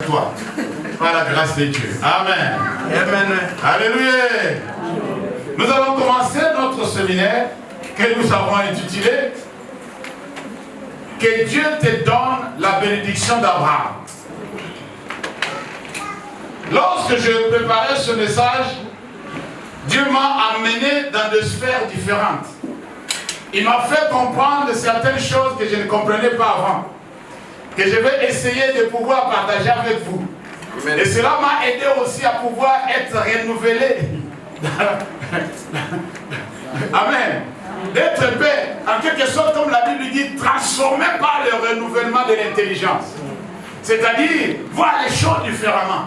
toi. Par la grâce de Dieu. Amen. Amen. Alléluia. Nous allons commencer notre séminaire que nous avons intitulé Que Dieu te donne la bénédiction d'Abraham. Lorsque je préparais ce message, Dieu m'a amené dans des sphères différentes. Il m'a fait comprendre certaines choses que je ne comprenais pas avant, que je vais essayer de pouvoir partager avec vous. Amen. Et cela m'a aidé aussi à pouvoir être renouvelé. Amen. D'être paix, en quelque sorte, comme la Bible dit, transformé par le renouvellement de l'intelligence. C'est-à-dire, voir les choses différemment.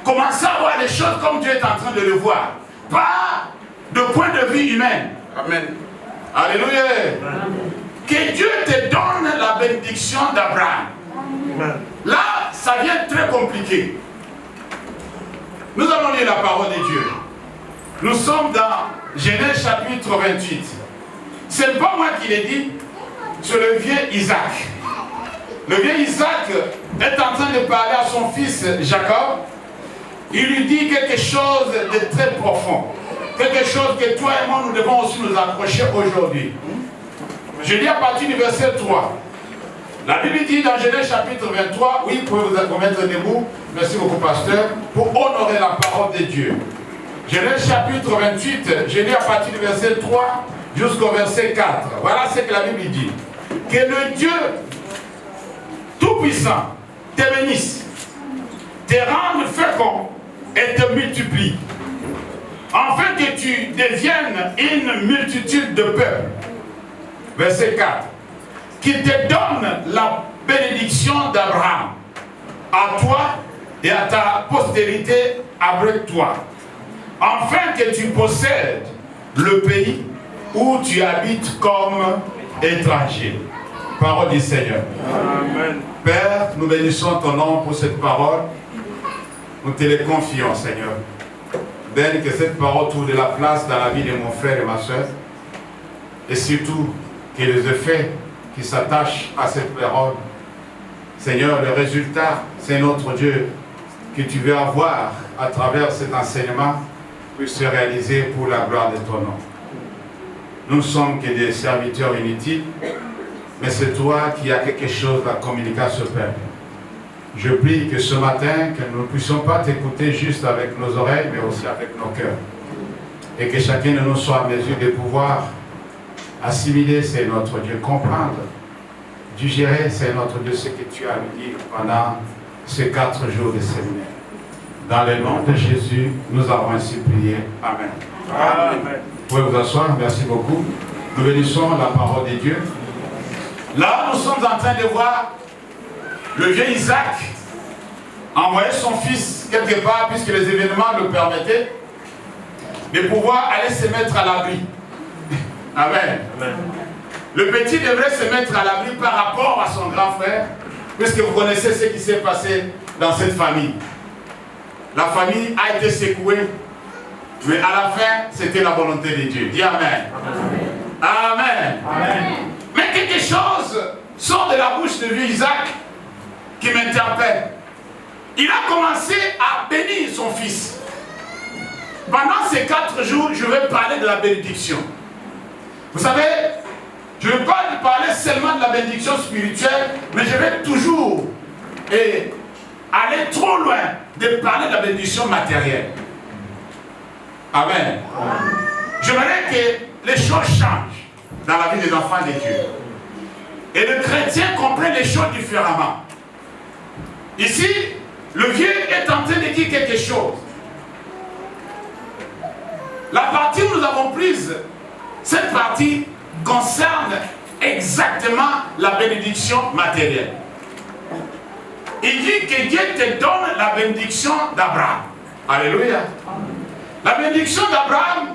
Commencer à voir les choses comme Dieu est en train de le voir. Pas de point de vue humain. Amen. Alléluia. Amen. Que Dieu te donne la bénédiction d'Abraham. Là, ça vient très compliqué. Nous allons lire la parole de Dieu. Nous sommes dans Genèse chapitre 28. C'est pas moi qui l'ai dit, c'est le vieux Isaac. Le vieux Isaac est en train de parler à son fils Jacob. Il lui dit quelque chose de très profond. Quelque chose que toi et moi nous devons aussi nous accrocher aujourd'hui. Je lis à partir du verset 3. La Bible dit dans Genèse chapitre 23, oui, vous pouvez vous mettre debout, merci beaucoup pasteur, pour honorer la parole de Dieu. Genèse chapitre 28, je lis à partir du verset 3 jusqu'au verset 4. Voilà ce que la Bible dit. Que le Dieu Tout-Puissant te bénisse, te rende fécond et te multiplie, afin que tu deviennes une multitude de peuples. Verset 4. Qu'il te donne la bénédiction d'Abraham, à toi et à ta postérité avec toi, afin que tu possèdes le pays où tu habites comme étranger. Parole du Seigneur. Amen. Père, nous bénissons ton nom pour cette parole. Nous te les confions, Seigneur. Donne que cette parole trouve de la place dans la vie de mon frère et ma soeur. Et surtout, que les effets qui s'attachent à cette parole, Seigneur, le résultat, c'est notre Dieu, que tu veux avoir à travers cet enseignement, puisse se réaliser pour la gloire de ton nom. Nous ne sommes que des serviteurs inutiles, mais c'est toi qui as quelque chose à communiquer à ce peuple. Je prie que ce matin, que nous ne puissions pas t'écouter juste avec nos oreilles, mais aussi avec nos cœurs. Et que chacun de nous soit en mesure de pouvoir assimiler, c'est notre Dieu, comprendre, digérer, c'est notre Dieu, ce que tu as nous dire pendant ces 4 jours de séminaire. Dans le nom de Jésus, nous avons ainsi prié. Amen. Amen. Vous pouvez vous asseoir, merci beaucoup. Nous bénissons la parole de Dieu. Là, nous sommes en train de voir le vieux Isaac envoyer son fils quelque part, puisque les événements le permettaient, de pouvoir aller se mettre à l'abri. Amen. Amen. Le petit devrait se mettre à l'abri par rapport à son grand frère, puisque vous connaissez ce qui s'est passé dans cette famille. La famille a été secouée, mais à la fin, c'était la volonté de Dieu. Dis Amen. Amen. Amen. Amen. Mais quelque chose sort de la bouche de vieux Isaac qui m'interpelle. Il a commencé à bénir son fils. Pendant ces 4 jours, je vais parler de la bénédiction. Vous savez, je ne vais pas parler seulement de la bénédiction spirituelle, mais je vais toujours aller trop loin de parler de la bénédiction matérielle. Amen. J'aimerais que les choses changent dans la vie des enfants de Dieu. Et le chrétien comprend les choses différemment. Ici, le vieux est en train de dire quelque chose. La partie où nous avons prise, cette partie concerne exactement la bénédiction matérielle. Il dit que Dieu te donne la bénédiction d'Abraham. Alléluia. La bénédiction d'Abraham,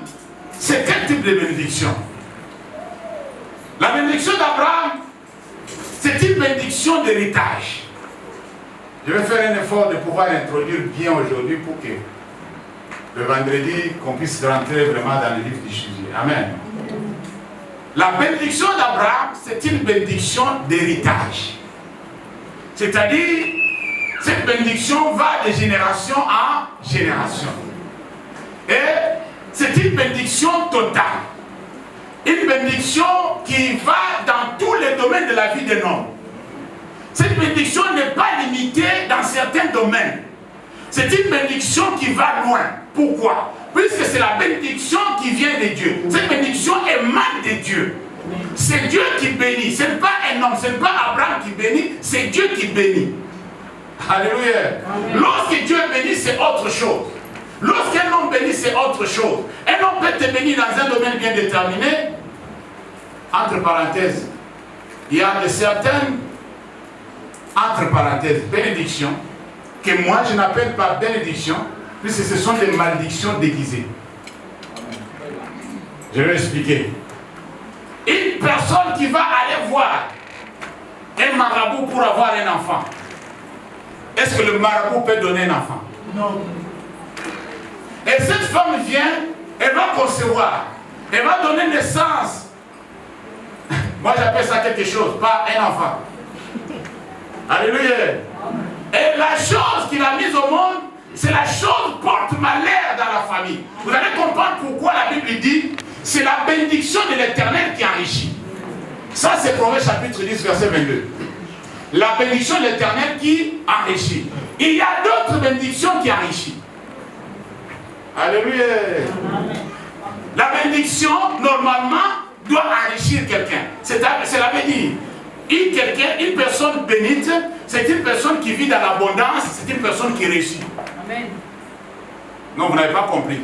c'est quel type de bénédiction? La bénédiction d'Abraham, c'est une bénédiction d'héritage. Je vais faire un effort de pouvoir l'introduire bien aujourd'hui pour que le vendredi, qu'on puisse rentrer vraiment dans le livre du Jésus. Amen. La bénédiction d'Abraham, c'est une bénédiction d'héritage. C'est-à-dire, cette bénédiction va de génération en génération. Et c'est une bénédiction totale. Une bénédiction qui va dans tous les domaines de la vie d'un homme. Cette bénédiction n'est pas limitée dans certains domaines. C'est une bénédiction qui va loin. Pourquoi? Puisque c'est la bénédiction qui vient de Dieu. Cette bénédiction émane de Dieu. C'est Dieu qui bénit. Ce n'est pas un homme, ce n'est pas Abraham qui bénit, c'est Dieu qui bénit. Alléluia. Lorsque Dieu bénit, c'est autre chose. Lorsqu'un homme bénit, c'est autre chose. Un homme peut te bénir dans un domaine bien déterminé. Entre parenthèses, il y a de certaines, entre parenthèses, bénédictions, que moi je n'appelle pas bénédiction, puisque ce sont des malédictions déguisées. Je vais expliquer. Une personne qui va aller voir un marabout pour avoir un enfant, est-ce que le marabout peut donner un enfant? Non. Et cette femme vient, elle va concevoir, elle va donner naissance. Moi j'appelle ça quelque chose, pas un enfant. Alléluia. Et la chose qu'il a mise au monde, c'est la chose porte malheur dans la famille. Vous allez comprendre pourquoi la Bible dit, c'est la bénédiction de l'Éternel qui enrichit. Ça c'est Proverbe chapitre 10 verset 22. La bénédiction de l'Éternel qui enrichit. Il y a d'autres bénédictions qui enrichissent. Alléluia. La bénédiction, normalement, doit enrichir quelqu'un. Cela veut dire, une personne bénite, c'est une personne qui vit dans l'abondance, c'est une personne qui réussit. Amen. Non, vous n'avez pas compris.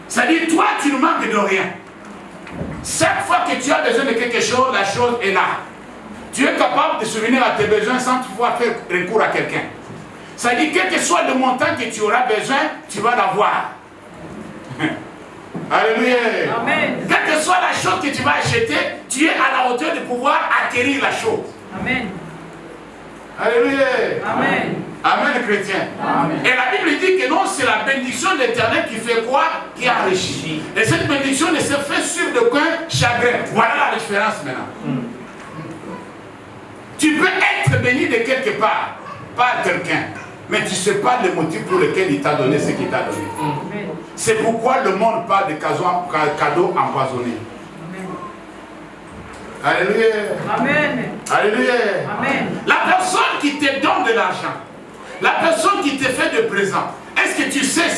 C'est-à-dire, toi, tu ne manques de rien. Chaque fois que tu as besoin de quelque chose, la chose est là. Tu es capable de souvenir à tes besoins sans pouvoir faire recours à quelqu'un. C'est-à-dire, quel que soit le montant que tu auras besoin, tu vas l'avoir. Alléluia. Amen. Quelle que soit la chose que tu vas acheter, tu es à la hauteur de pouvoir acquérir la chose. Amen. Alléluia. Amen. Amen, chrétien. Amen. Et la Bible dit que non, c'est la bénédiction de l'Éternel qui fait quoi? Qui enrichit. Et cette bénédiction ne se fait sur de quoi? Chagrin. Voilà la différence maintenant. Tu peux être béni de quelque part, par quelqu'un, mais tu ne sais pas le motif pour lequel il t'a donné ce qu'il t'a donné. C'est pourquoi le monde parle de cadeaux empoisonnés. Alléluia. Amen. Alléluia. Amen. La personne qui te donne de l'argent, la personne qui te fait de présent, est-ce que tu sais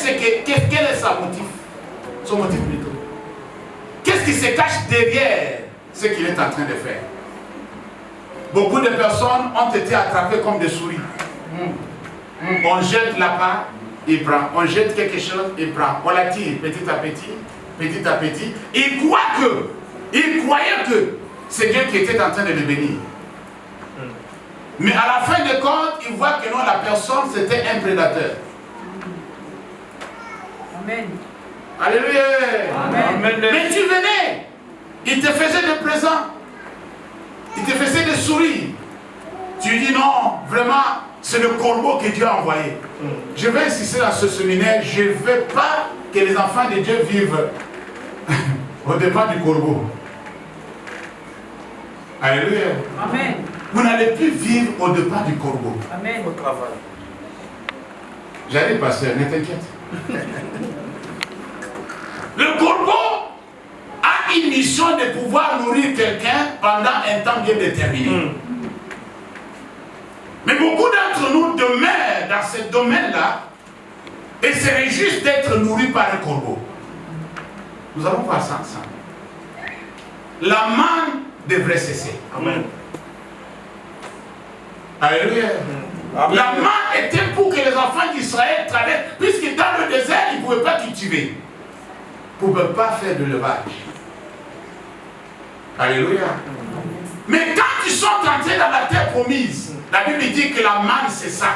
quel est son motif? Son motif plutôt. Qu'est-ce qui se cache derrière ce qu'il est en train de faire? Beaucoup de personnes ont été attrapées comme des souris. On jette la part, il prend. On jette quelque chose, il prend. On la tire petit à petit, petit à petit. Il croyait que c'est Dieu qui était en train de le bénir. Mais à la fin de compte, il voit que non, la personne c'était un prédateur. Amen. Alléluia. Amen. Mais tu venais, il te faisait des présents, il te faisait des sourires. Tu dis non, vraiment, c'est le corbeau que Dieu a envoyé. Je vais insister dans ce séminaire, je ne veux pas que les enfants de Dieu vivent au départ du corbeau. Alléluia. Amen. Vous n'allez plus vivre au départ du corbeau. Amen. Au travail. J'arrive, pasteur, ne t'inquiète. Le corbeau a une mission de pouvoir nourrir quelqu'un pendant un temps bien déterminé. Mais beaucoup d'entre nous demeurent dans ce domaine-là et seraient juste d'être nourris par un corbeau. Nous allons voir ça ensemble. La manne devrait cesser. Amen. Alléluia. Amen. La manne était pour que les enfants d'Israël traversent, puisque dans le désert, ils ne pouvaient pas cultiver. Ils ne pouvaient pas faire de levage. Alléluia. Mais quand ils sont entrés dans la terre promise, la Bible dit que la manne c'est ça.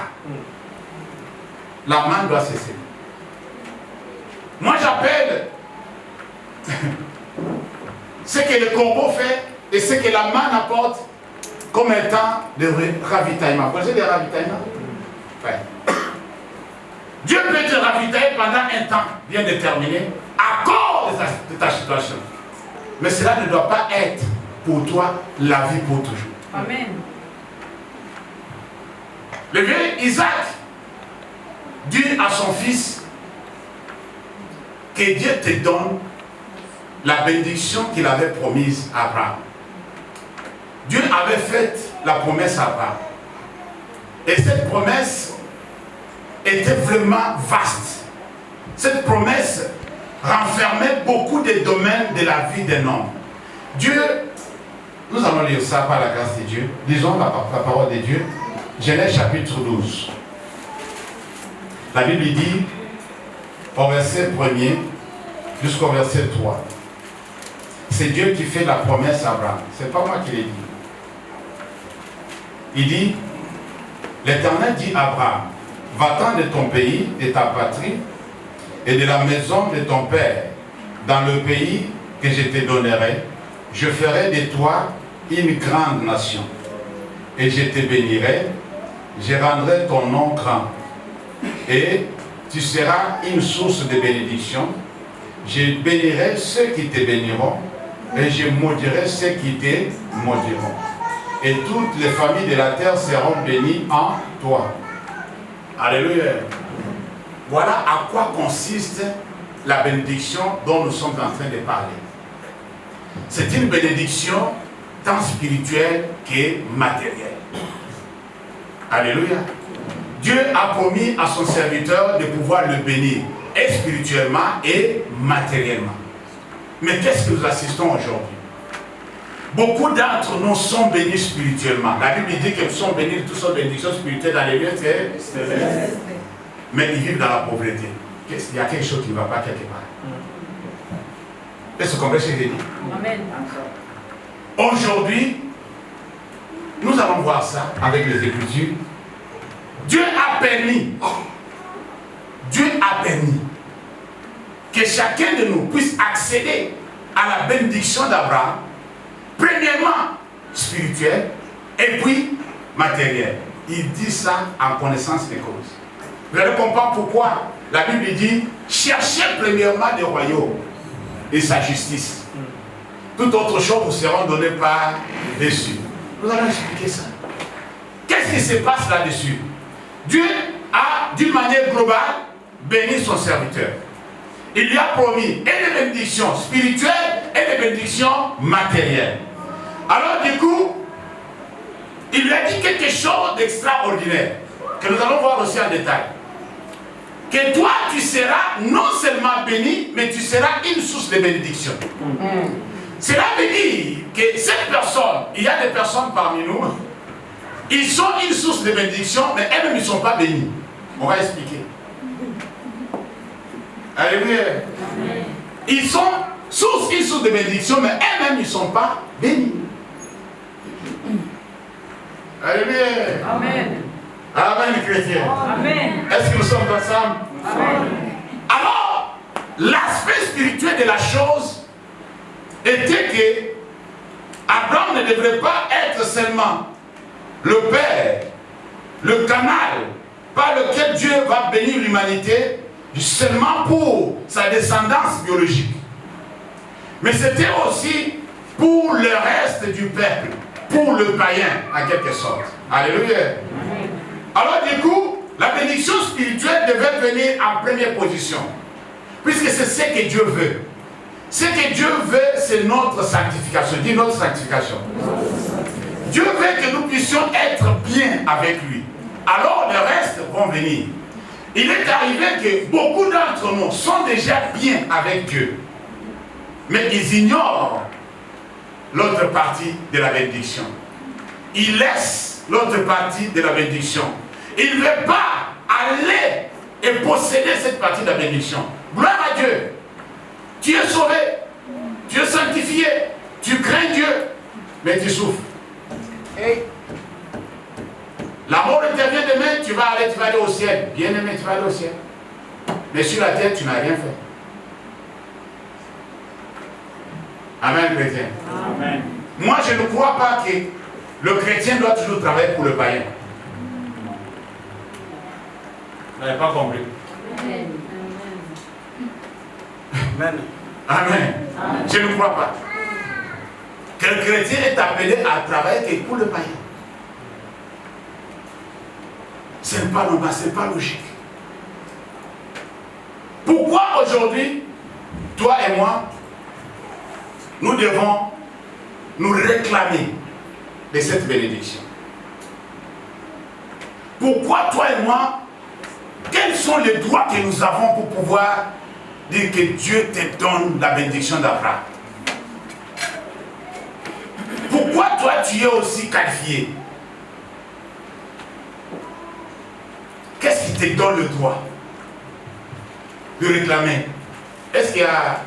La manne doit cesser. Moi j'appelle ce que le corbeau fait et ce que la manne apporte comme un temps de ravitaillement. Vous connaissez des ravitaillements? Ouais. Dieu peut te ravitailler pendant un temps bien déterminé à cause de ta situation. Mais cela ne doit pas être pour toi la vie pour toujours. Amen. Le vieux Isaac dit à son fils que Dieu te donne la bénédiction qu'il avait promise à Abraham. Dieu avait fait la promesse à Abraham. Et cette promesse était vraiment vaste. Cette promesse renfermait beaucoup de domaines de la vie d'un homme. Dieu, nous allons lire ça par la grâce de Dieu. Lisons la parole de Dieu. Genèse chapitre 12. La Bible dit, au verset 1er jusqu'au verset 3. C'est Dieu qui fait la promesse à Abraham. Ce n'est pas moi qui l'ai dit. Il dit, l'Éternel dit à Abraham, va-t'en de ton pays, de ta patrie, et de la maison de ton père, dans le pays que je te donnerai. Je ferai de toi une grande nation, et je te bénirai, je rendrai ton nom grand, et tu seras une source de bénédiction. Je bénirai ceux qui te béniront, et je maudirai ceux qui te maudiront. Et toutes les familles de la terre seront bénies en toi. Alléluia. Voilà à quoi consiste la bénédiction dont nous sommes en train de parler. C'est une bénédiction tant spirituelle que matérielle. Alléluia. Dieu a promis à son serviteur de pouvoir le bénir, et spirituellement et matériellement. Mais qu'est-ce que nous assistons aujourd'hui? Beaucoup d'entre nous sont bénis spirituellement. La Bible dit qu'ils sont bénis de toutes sortes de bénédictions spirituelles dans les lieux célestes. Mais ils vivent dans la pauvreté. Il y a quelque chose qui ne va pas quelque part. Est-ce que vous comprenez ce que je dis? Amen. Aujourd'hui, nous allons voir ça avec les Écritures. Dieu a permis que chacun de nous puisse accéder à la bénédiction d'Abraham, premièrement spirituelle et puis matérielle. Il dit ça en connaissance des causes. Vous allez comprendre pourquoi la Bible dit cherchez premièrement le royaume et sa justice. Toute autre chose vous seront données par dessus. Nous allons expliquer ça. Qu'est-ce qui se passe là-dessus? Dieu a, d'une manière globale, béni son serviteur. Il lui a promis et des bénédictions spirituelles et des bénédictions matérielles. Alors du coup, il lui a dit quelque chose d'extraordinaire, que nous allons voir aussi en détail. Que toi, tu seras non seulement béni, mais tu seras une source de bénédiction. Cela veut dire que cette personne, il y a des personnes parmi nous, ils sont une source de bénédiction, mais elles-mêmes ne sont pas bénies. On va expliquer. Alléluia. Ils sont une source de bénédiction, mais elles-mêmes ne sont pas bénies. Alléluia. Amen. Amen, chrétien. Amen. Est-ce que nous sommes ensemble? Amen. Alors, l'aspect spirituel de la chose était que Abraham ne devrait pas être seulement le père, le canal par lequel Dieu va bénir l'humanité seulement pour sa descendance biologique. Mais c'était aussi pour le reste du peuple, pour le païen en quelque sorte. Alléluia. Alors du coup, la bénédiction spirituelle devait venir en première position. Puisque c'est ce que Dieu veut. Ce que Dieu veut, c'est notre sanctification. Dis notre sanctification. Dieu veut que nous puissions être bien avec lui. Alors le reste vont venir. Il est arrivé que beaucoup d'entre nous sont déjà bien avec Dieu. Mais ils ignorent l'autre partie de la bénédiction. Ils laissent l'autre partie de la bénédiction. Ils ne veulent pas aller et posséder cette partie de la bénédiction. Gloire à Dieu. Tu es sauvé, tu es sanctifié, tu crains Dieu, mais tu souffres. Hey. La mort intervient demain, tu vas aller au ciel. Bien aimé, tu vas aller au ciel. Mais sur la terre, tu n'as rien fait. Amen, chrétien. Amen. Moi, je ne crois pas que le chrétien doit toujours travailler pour le païen. Vous n'avez pas compris. Amen. Amen. Amen. Amen. Je ne crois pas. Que le chrétien est appelé à travailler pour le païen. Ce n'est pas normal, ce n'est pas logique. Pourquoi aujourd'hui, toi et moi, nous devons nous réclamer de cette bénédiction? Pourquoi toi et moi, quels sont les droits que nous avons pour pouvoir dire que Dieu te donne la bénédiction d'Abraham? Pourquoi toi tu es aussi qualifié? Qu'est-ce qui te donne le droit de réclamer? Est-ce qu'il y a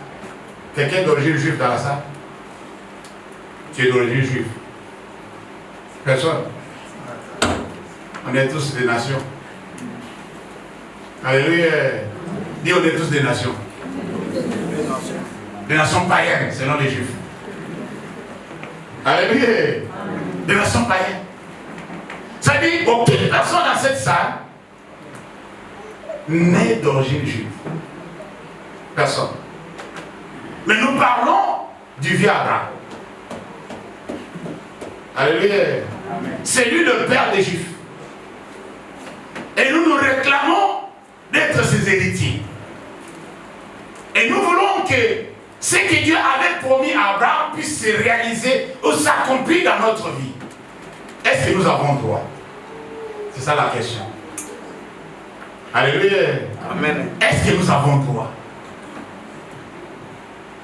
quelqu'un d'origine juive dans la salle? Tu es d'origine juive? Personne? On est tous des nations. Alléluia. Dis, on est tous des nations. Des nations païennes, selon les juifs. Alléluia. Des nations païennes. Ça dit, aucune personne dans cette salle n'est d'origine juive. Personne. Mais nous parlons du vieux Abraham. Alléluia. C'est lui le père des Juifs. Et nous nous réclamons d'être ses héritiers. Et nous voulons que ce que Dieu avait promis à Abraham puisse se réaliser ou s'accomplir dans notre vie. Est-ce que nous avons droit? C'est ça la question. Alléluia. Amen. Est-ce que nous avons droit?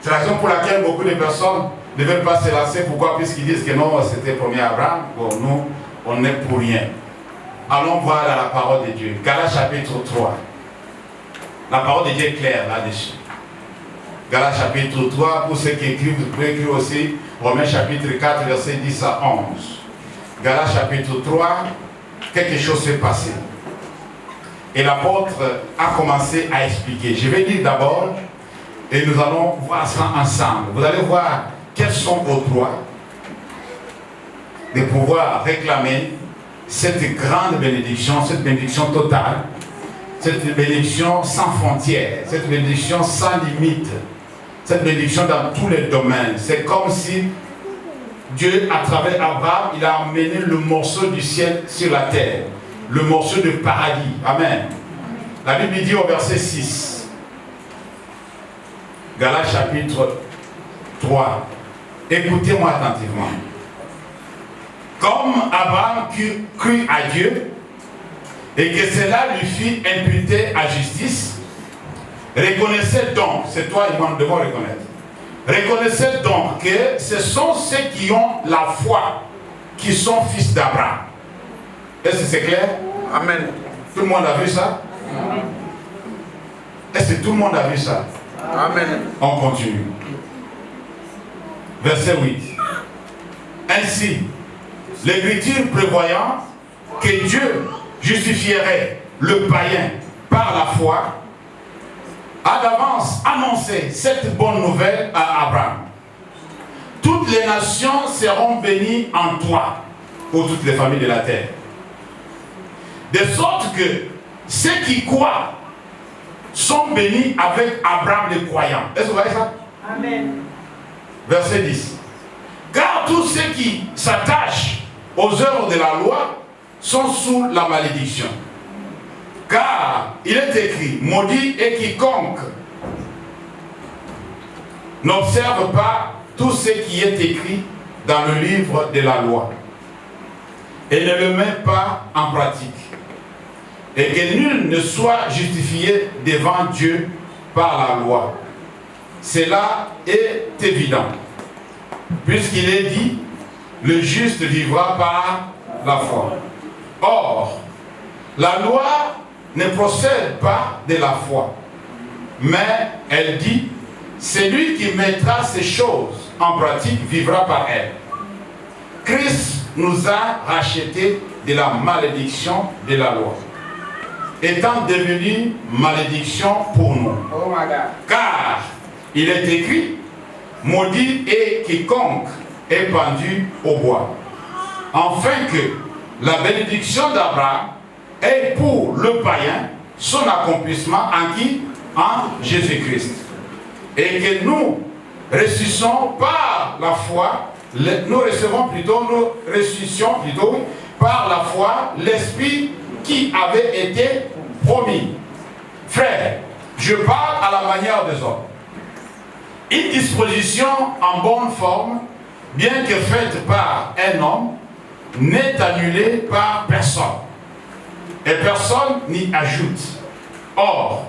C'est la raison pour laquelle beaucoup de personnes ne veulent pas se lancer. Pourquoi? Puisqu'ils disent que non, c'était promis à Abraham. Bon, nous, on n'est pour rien. Allons voir dans la parole de Dieu. Galates chapitre 3. La parole de Dieu est claire là-dessus. Galates chapitre 3, pour ceux qui écrivent, vous pouvez écrire aussi Romains chapitre 4, versets 10 à 11. Galates chapitre 3, quelque chose s'est passé. Et l'apôtre a commencé à expliquer. Je vais lire d'abord et nous allons voir ça ensemble. Vous allez voir quels sont vos droits de pouvoir réclamer cette grande bénédiction, cette bénédiction totale, cette bénédiction sans frontières, cette bénédiction sans limite, cette bénédiction dans tous les domaines. C'est comme si Dieu, à travers Abraham, il a amené le morceau du ciel sur la terre, le morceau de paradis. Amen. La Bible dit au verset 6, Galates chapitre 3, écoutez-moi attentivement. Comme Abraham crut à Dieu et que cela lui fit imputer à justice, reconnaissez donc, c'est toi et moi nous devons reconnaître, reconnaissez donc que ce sont ceux qui ont la foi qui sont fils d'Abraham. Est-ce que c'est clair? Amen. Tout le monde a vu ça? Amen. Est-ce que tout le monde a vu ça? Amen. On continue. Verset 8. Ainsi, l'Écriture prévoyant que Dieu justifierait le païen par la foi, a d'avance annoncé cette bonne nouvelle à Abraham. Toutes les nations seront bénies en toi, pour toutes les familles de la terre. De sorte que ceux qui croient sont bénis avec Abraham le croyant. Est-ce que vous voyez ça? Amen. Verset 10. Car tous ceux qui s'attachent aux œuvres de la loi sont sous la malédiction. Car il est écrit, maudit est quiconque n'observe pas tout ce qui est écrit dans le livre de la loi et ne le met pas en pratique. Et que nul ne soit justifié devant Dieu par la loi. Cela est évident, puisqu'il est dit, le juste vivra par la foi. Or, la loi ne procède pas de la foi, mais elle dit, celui qui mettra ces choses en pratique vivra par elle. Christ nous a rachetés de la malédiction de la loi, étant devenu malédiction pour nous. Oh my God. Car il est écrit, maudit est quiconque est pendu au bois, afin que la bénédiction d'Abraham est pour le païen son accomplissement en qui? En Jésus-Christ. Et que nous ressuscissons par la foi, nous ressuscissions plutôt par la foi l'Esprit qui avait été promis. Frère, je parle à la manière des hommes. Une disposition en bonne forme, bien que faite par un homme, n'est annulée par personne. Et personne n'y ajoute. Or,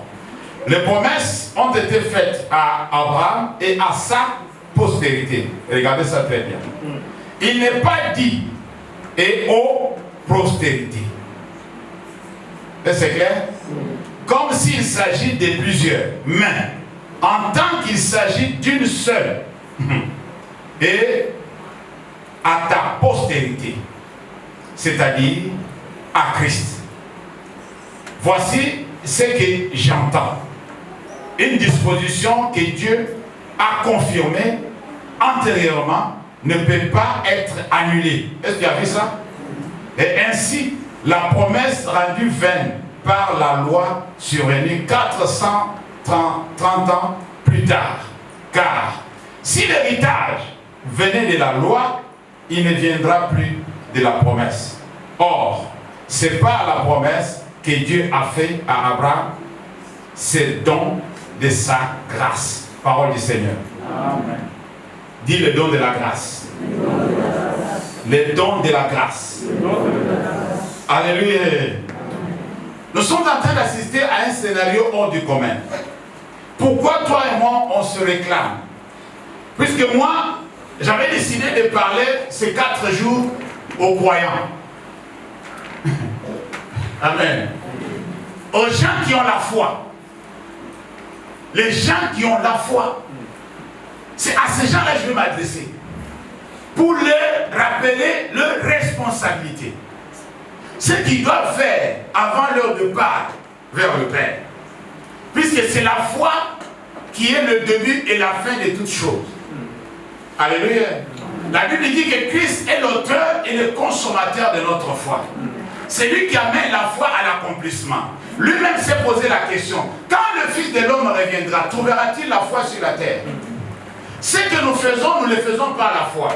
les promesses ont été faites à Abraham et à sa postérité. Regardez ça très bien. Il n'est pas dit et aux postérités. C'est clair? Comme s'il s'agit de plusieurs, mais en tant qu'il s'agit d'une seule, et à ta postérité, c'est-à-dire à Christ. Voici ce que j'entends. Une disposition que Dieu a confirmée antérieurement ne peut pas être annulée. Est-ce que tu as vu ça? Et ainsi, la promesse rendue vaine par la loi survenue 430 ans plus tard. Car si l'héritage venait de la loi, il ne viendra plus de la promesse. Or, c'est pas la promesse que Dieu a fait à Abraham, c'est le don de sa grâce. Parole du Seigneur. Amen. Dis le don de la grâce. Le don de la grâce. Alléluia. Nous sommes en train d'assister à un scénario hors du commun. Pourquoi toi et moi on se réclame? Puisque moi, j'avais décidé de parler ces 4 jours aux croyants. Amen. Aux gens qui ont la foi. Les gens qui ont la foi. C'est à ces gens-là que je vais m'adresser. Pour leur rappeler leur responsabilité. Ce qu'ils doivent faire avant leur départ vers le Père. Puisque c'est la foi qui est le début et la fin de toutes choses. Alléluia. La Bible dit que Christ est l'auteur et le consommateur de notre foi. C'est lui qui amène la foi à l'accomplissement. Lui-même s'est posé la question, quand le Fils de l'homme reviendra, trouvera-t-il la foi sur la terre? Ce que nous faisons, nous le faisons par la foi.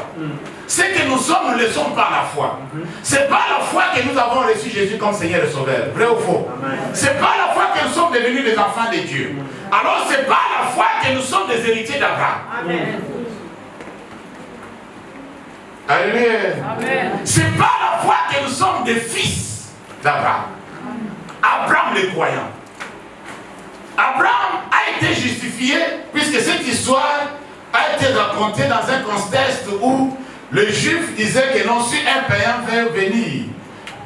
Ce que nous sommes, nous le sommes par la foi. C'est par la foi que nous avons reçu Jésus comme Seigneur et Sauveur. Vrai ou faux? C'est par la foi que nous sommes devenus des enfants de Dieu. Alors c'est par la foi que nous sommes des héritiers d'Abraham. Alléluia. C'est par la foi que nous sommes des fils d'Abraham. Abraham le croyant. Abraham a été justifié puisque cette histoire a été racontée dans un contexte où le juif disait que non, si un païen veut venir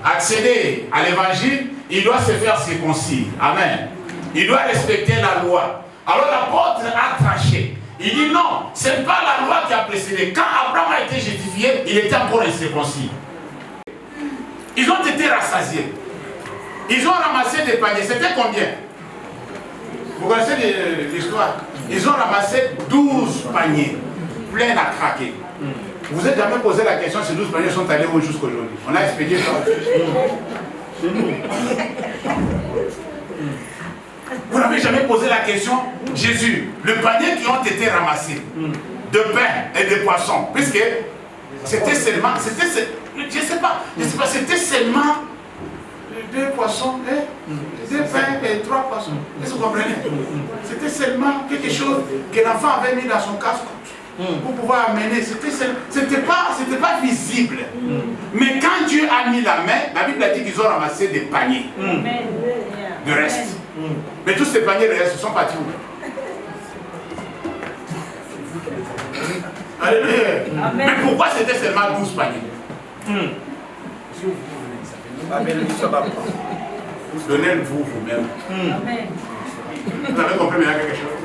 accéder à l'évangile, il doit se faire circoncis. Amen. Il doit respecter la loi. Alors l'apôtre a tranché. Il dit non, ce n'est pas la loi qui a précédé. Quand Abraham a été justifié, il était encore incirconcis. Ils ont été rassasiés. Ils ont ramassé des paniers. C'était combien? Vous connaissez l'histoire? Ils ont ramassé 12 paniers, pleins à craquer. Vous vous êtes jamais posé la question si 12 paniers sont allés où jusqu'aujourd'hui? On a expédié ça. Vous n'avez jamais posé la question, Jésus, le panier qui ont été ramassés, de pain et de poissons, puisque c'était seulement, je sais pas, c'était seulement 2 poissons, 2 pains et 3 poissons. Est-ce que vous comprenez? C'était seulement quelque chose que l'enfant avait mis dans son casque pour pouvoir amener. C'était pas visible. Mais quand Dieu a mis la main, la Bible a dit qu'ils ont ramassé des paniers. De reste. Mais tous ces paniers de reste sont partis où? Alléluia. Mais pourquoi c'était seulement 12 paniers? Donnez-vous vous-même. Vous avez compris maintenant quelque chose?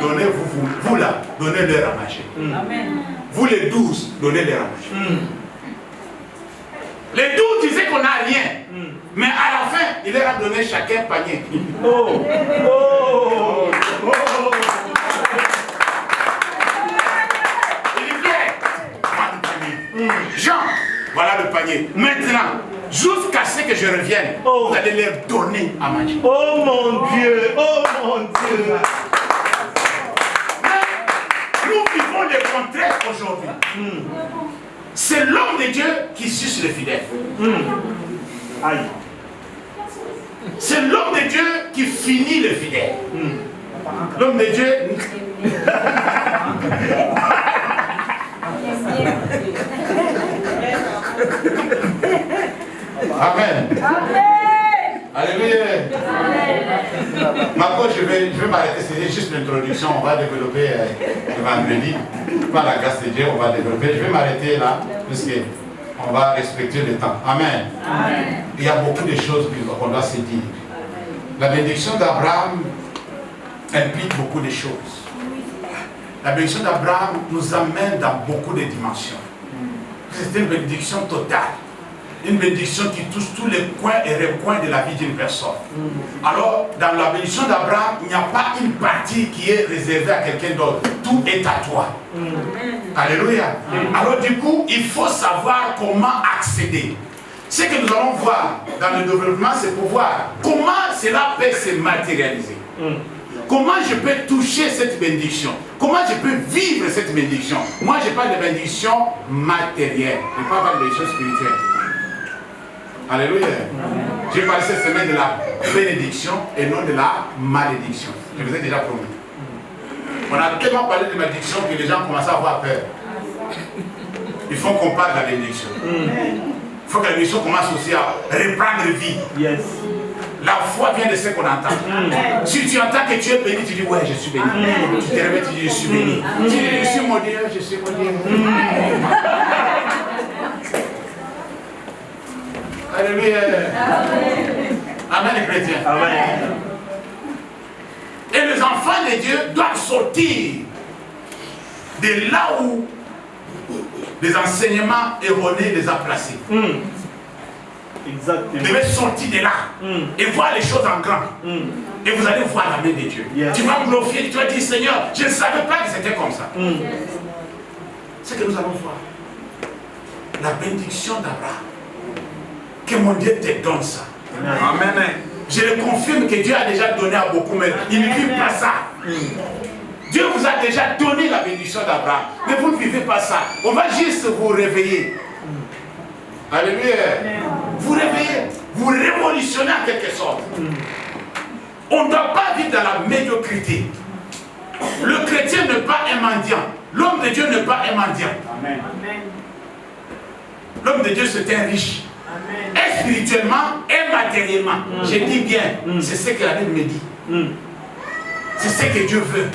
Donnez-vous, vous là, donnez-leur à manger. Vous les 12, donnez-leur à manger. Les 12 disaient qu'on n'a rien. Mais à la fin, il leur a donné chacun un panier. Il dit bien, Jean, voilà le panier. Maintenant, jusqu'à ce que je revienne, vous allez leur donner à manger. Oh mon Dieu, oh mon Dieu. Mais nous vivons le contraire aujourd'hui. C'est l'homme de Dieu qui suce le fidèle. Aïe. C'est l'homme de Dieu qui finit le fidèle. L'homme de Dieu... Amen. Alléluia. Maintenant, je vais m'arrêter. C'est juste l'introduction. On va développer le vendredi. Par la grâce de Dieu, on va développer. Je vais m'arrêter là, puisqu'on va respecter le temps. Amen. Amen. Il y a beaucoup de choses qu'on doit se dire. La bénédiction d'Abraham implique beaucoup de choses. La bénédiction d'Abraham nous amène dans beaucoup de dimensions. C'est une bénédiction totale. Une bénédiction qui touche tous les coins et recoins de la vie d'une personne. Alors, dans la bénédiction d'Abraham, il n'y a pas une partie qui est réservée à quelqu'un d'autre. Tout est à toi. Alléluia. Alors du coup, il faut savoir comment accéder. Ce que nous allons voir dans le développement, c'est pour voir comment cela peut se matérialiser. Comment je peux toucher cette bénédiction? Comment je peux vivre cette bénédiction? Moi, je parle de bénédiction matérielle. Je ne parle pas de bénédiction spirituelle. Alléluia. J'ai parlé cette semaine de la bénédiction et non de la malédiction. Je vous ai déjà promis. On a tellement parlé de malédiction que les gens commencent à avoir peur. Il faut qu'on parle de la bénédiction. Il faut que la bénédiction commence aussi à reprendre vie. Yes. La foi vient de ce qu'on entend. Si tu entends que tu es béni, tu dis ouais, je suis béni. Tu te réveilles, tu dis je suis béni. Tu dis je suis maudit, je suis maudit. Alléluia. Amen les chrétiens. Amen. Et les enfants de Dieu doivent sortir de là où les enseignements erronés les a placés. Exactement. Vous devez sortir de là et voir les choses en grand. Et vous allez voir la main de Dieu. Yes. Tu vas glorifier, tu vas dire Seigneur, je ne savais pas que c'était comme ça. C'est ce que nous allons voir. La bénédiction d'Abraham. Que mon Dieu te donne ça. Amen. Je le confirme que Dieu a déjà donné à beaucoup, mais il ne vit pas ça. Dieu vous a déjà donné la bénédiction d'Abraham, mais vous ne vivez pas ça. On va juste vous réveiller. Alléluia. Vous réveillez, vous révolutionnez en quelque sorte. On ne doit pas vivre dans la médiocrité. Le chrétien n'est pas un mendiant. L'homme de Dieu n'est pas un mendiant. L'homme de Dieu, c'est un riche. Et spirituellement et matériellement. Je dis bien, c'est ce que la Bible me dit. C'est ce que Dieu veut.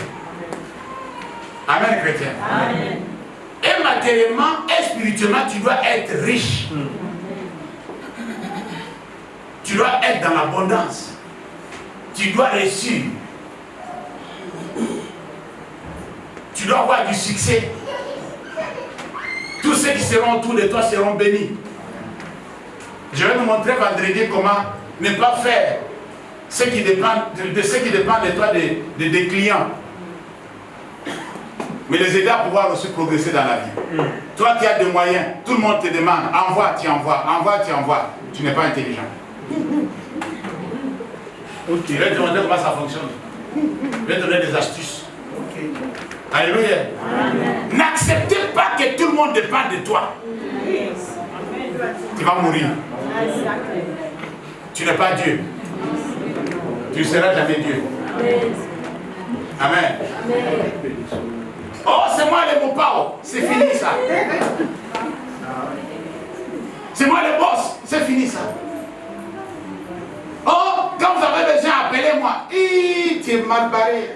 Amen, chrétien. Amen. Et matériellement et spirituellement, tu dois être riche. Tu dois être dans l'abondance. Tu dois réussir. Tu dois avoir du succès. Tous ceux qui seront autour de toi seront bénis. Je vais vous montrer vendredi comment ne pas faire ce qui dépend de toi, des clients. Mais les aider à pouvoir aussi progresser dans la vie. Toi qui as des moyens, tout le monde te demande, envoie, tu envoies, envoie, tu envoies. Tu n'es pas intelligent. Je vais te demander comment ça fonctionne. Je vais te donner des astuces. Alléluia. N'acceptez pas que tout le monde dépende de toi. Tu vas mourir. Tu n'es pas Dieu. Tu ne seras jamais Dieu. Amen. Oh, c'est moi le mopao. C'est fini ça. C'est moi le boss. C'est fini ça. Oh, quand vous avez besoin, appelez-moi. Tu es mal barré.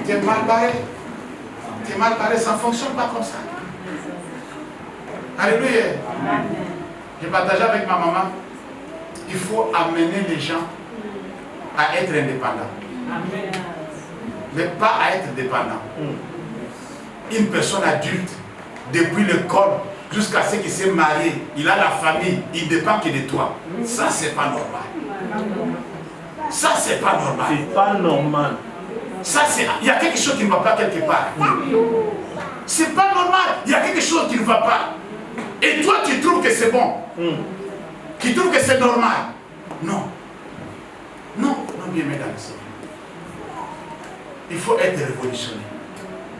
Tu es mal barré. Tu es mal barré. Ça ne fonctionne pas comme ça. Alléluia. J'ai partagé avec ma maman. Il faut amener les gens à être indépendants. Mais pas à être dépendants. Une personne adulte, depuis l'école jusqu'à ce qu'il s'est marié, il a la famille, il ne dépend que de toi. Ça, c'est pas normal. Ça, c'est pas normal. C'est pas normal. Ça, c'est. Il y a quelque chose qui ne va pas quelque part. C'est pas normal. Il y a quelque chose qui ne va pas. Et toi, tu trouves que c'est bon. Tu trouves que c'est normal. Non. Non, non, bien, mesdames et sœurs. Il faut être révolutionné.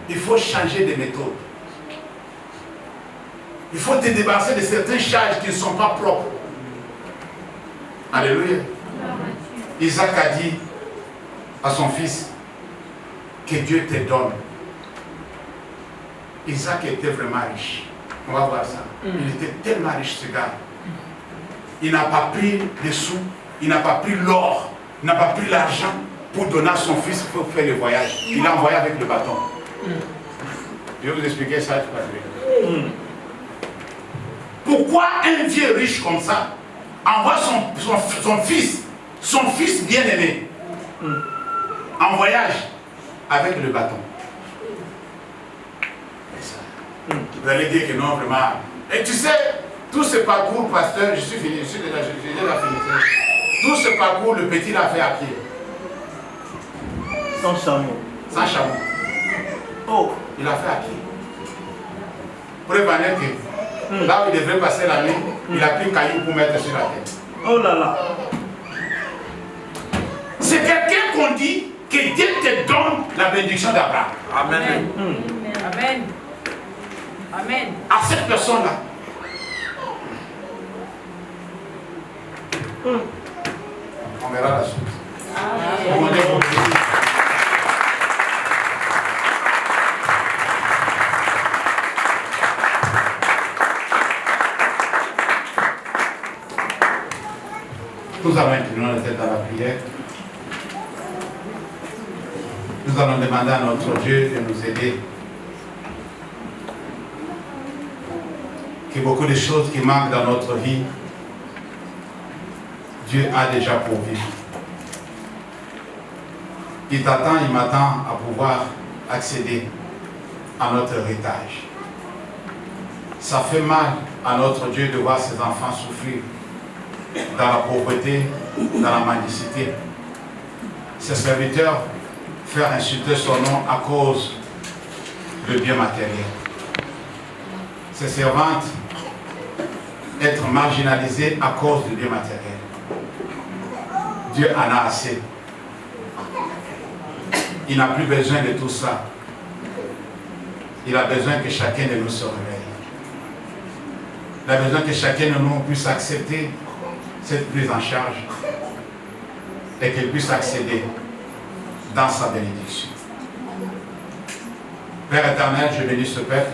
Il faut changer de méthode. Il faut te débarrasser de certaines charges qui ne sont pas propres. Alléluia. Isaac a dit à son fils que Dieu te donne. Isaac était vraiment riche. On va voir ça. Il était tellement riche, ce gars. Il n'a pas pris les sous, il n'a pas pris l'or, il n'a pas pris l'argent pour donner à son fils pour faire le voyage. Il l'a envoyé avec le bâton. Je vais vous expliquer ça tout à l'heure. Pourquoi un vieux riche comme ça envoie son fils bien-aimé, en voyage avec le bâton? Vous allez dire que non, vraiment. Et tu sais, tout ce parcours, pasteur, je suis fini, j'ai déjà fini. Tout ce parcours, le petit l'a fait à pied. Sans chameau. Sans chameau. Oh. Il l'a fait à pied. Prévenez que là où il devrait passer la nuit, il a pris un caillou pour mettre sur la tête. Oh là là. C'est quelqu'un qu'on dit que Dieu te donne la bénédiction d'Abraham. Amen. Amen. Amen. À cette personne-là. On verra la suite. Amen. Nous allons incliner la tête dans la prière. Nous allons demander à notre Dieu de nous aider. Que beaucoup de choses qui manquent dans notre vie, Dieu a déjà pourvu. Il t'attend, il m'attend à pouvoir accéder à notre héritage. Ça fait mal à notre Dieu de voir ses enfants souffrir dans la pauvreté, dans la mendicité. Ses serviteurs faire insulter son nom à cause de biens matériels. Ses servantes être marginalisées à cause de biens matériels. Dieu en a assez. Il n'a plus besoin de tout ça. Il a besoin que chacun de nous se réveille. Il a besoin que chacun de nous puisse accepter cette prise en charge et qu'il puisse accéder dans sa bénédiction. Père éternel, je bénis ce peuple.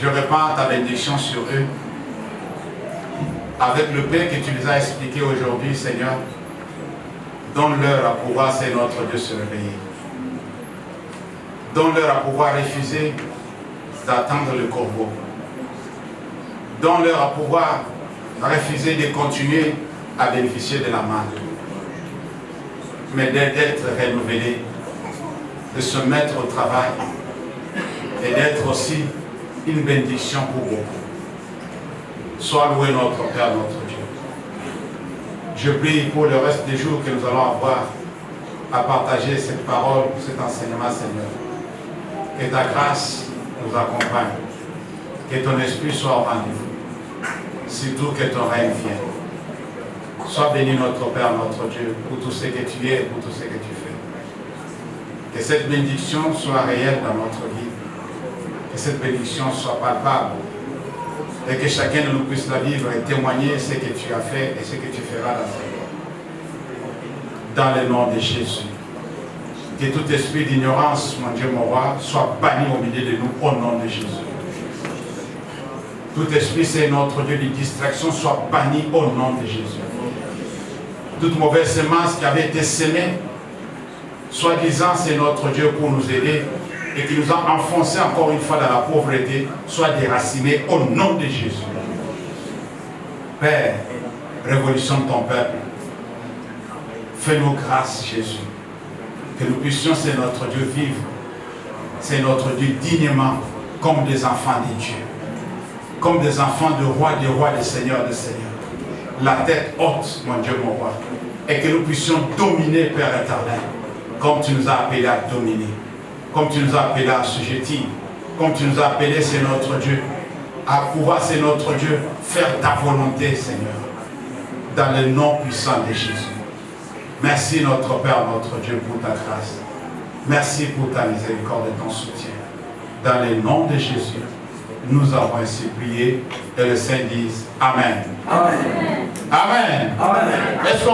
Je répands ta bénédiction sur eux. Avec le pain que tu les as expliqué aujourd'hui, Seigneur, donne-leur à pouvoir, c'est notre Dieu, se réveiller. Donne-leur à pouvoir refuser d'attendre le corbeau. Donne-leur à pouvoir refuser de continuer à bénéficier de la manne, mais d'être renouvelé, de se mettre au travail et d'être aussi une bénédiction pour beaucoup. Sois loué notre Père, notre Dieu. Je prie pour le reste des jours que nous allons avoir à partager cette parole, cet enseignement, Seigneur. Que ta grâce nous accompagne, que ton esprit soit au rendez-vous, surtout que ton règne vienne. Sois béni notre Père, notre Dieu, pour tout ce que tu es et pour tout ce que tu fais. Que cette bénédiction soit réelle dans notre vie. Que cette bénédiction soit palpable. Et que chacun de nous puisse la vivre et témoigner ce que tu as fait et ce que tu feras dans cette vie. Dans le nom de Jésus. Que tout esprit d'ignorance, mon Dieu, mon roi, soit banni au milieu de nous au nom de Jésus. Tout esprit, c'est notre Dieu de distraction, soit banni au nom de Jésus. Toute mauvaise semence qui avait été sémée, soi-disant c'est notre Dieu pour nous aider et qui nous a enfoncés encore une fois dans la pauvreté, soit déraciné au nom de Jésus. Père, révolutionne ton peuple. Fais-nous grâce, Jésus. Que nous puissions, c'est notre Dieu, vivre. C'est notre Dieu dignement, comme des enfants de Dieu. Comme des enfants de rois, des seigneurs, des seigneurs. La tête haute, mon Dieu, mon roi. Et que nous puissions dominer, Père éternel, comme tu nous as appelés à dominer. Comme tu nous as appelés à assujettir. Comme tu nous as appelés, c'est notre Dieu, à pouvoir, c'est notre Dieu, faire ta volonté, Seigneur. Dans le nom puissant de Jésus. Merci notre Père, notre Dieu, pour ta grâce. Merci pour ta miséricorde et ton soutien. Dans le nom de Jésus, nous avons ainsi prié et le Saint dise Amen. Amen. Amen. Amen. Est-ce qu'on